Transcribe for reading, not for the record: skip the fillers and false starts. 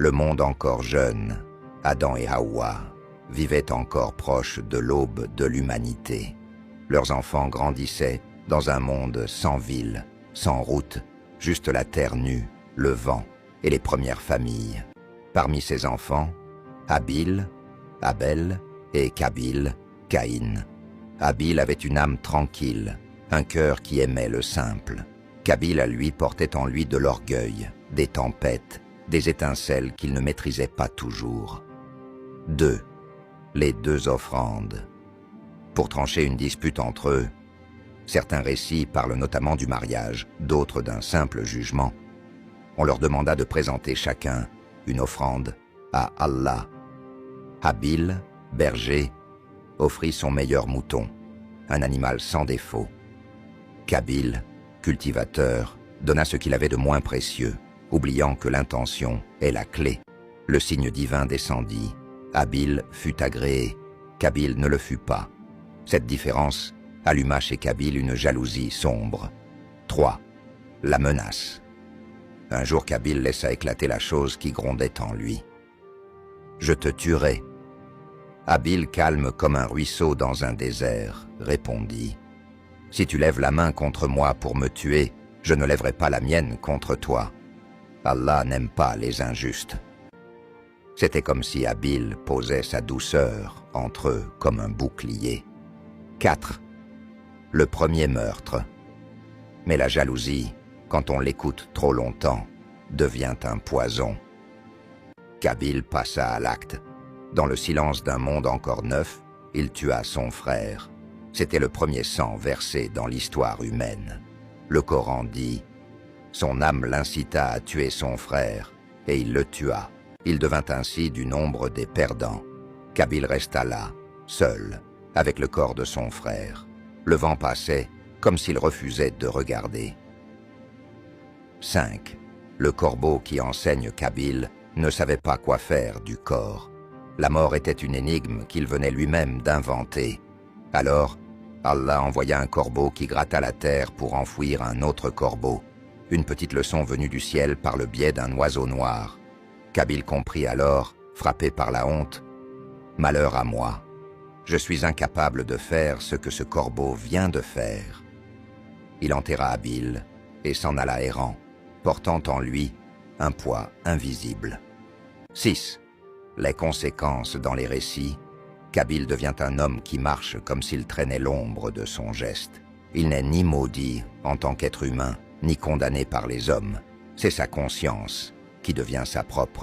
Le monde encore jeune, Adam et Hawa, vivaient encore proches de l'aube de l'humanité. Leurs enfants grandissaient dans un monde sans ville, sans route, juste la terre nue, le vent et les premières familles. Parmi ces enfants, Habil, Abel et Kabil, Caïn. Habil avait une âme tranquille, un cœur qui aimait le simple. Kabil, à lui, portait en lui de l'orgueil, des tempêtes, des étincelles qu'il ne maîtrisait pas toujours. 2. Les 2 offrandes. Pour trancher une dispute entre eux, certains récits parlent notamment du mariage, d'autres d'un simple jugement. On leur demanda de présenter chacun une offrande à Allah. Habil, berger, offrit son meilleur mouton, un animal sans défaut. Kabil, cultivateur, donna ce qu'il avait de moins précieux, oubliant que l'intention est la clé. Le signe divin descendit. Habil fut agréé, Kabil ne le fut pas. Cette différence alluma chez Kabil une jalousie sombre. 3. La menace. Un jour, Kabil laissa éclater la chose qui grondait en lui. « Je te tuerai. » Habil, calme comme un ruisseau dans un désert, répondit. « Si tu lèves la main contre moi pour me tuer, je ne lèverai pas la mienne contre toi. Allah n'aime pas les injustes. » C'était comme si Habil posait sa douceur entre eux comme un bouclier. 4. Le premier meurtre. Mais la jalousie, quand on l'écoute trop longtemps, devient un poison. Kabil passa à l'acte. Dans le silence d'un monde encore neuf, il tua son frère. C'était le premier sang versé dans l'histoire humaine. Le Coran dit « Son âme l'incita à tuer son frère, et il le tua. Il devint ainsi du nombre des perdants. » Kabil resta là, seul, avec le corps de son frère. Le vent passait comme s'il refusait de regarder. 5. Le corbeau qui enseigne Kabil ne savait pas quoi faire du corps. La mort était une énigme qu'il venait lui-même d'inventer. Alors, Allah envoya un corbeau qui gratta la terre pour enfouir un autre corbeau. Une petite leçon venue du ciel par le biais d'un oiseau noir. Kabil comprit alors, frappé par la honte, « Malheur à moi, je suis incapable de faire ce que ce corbeau vient de faire. » Il enterra Habil et s'en alla errant, portant en lui un poids invisible. 6. Les conséquences dans les récits. Kabil devient un homme qui marche comme s'il traînait l'ombre de son geste. Il n'est ni maudit en tant qu'être humain, ni condamné par les hommes. C'est sa conscience qui devient sa propre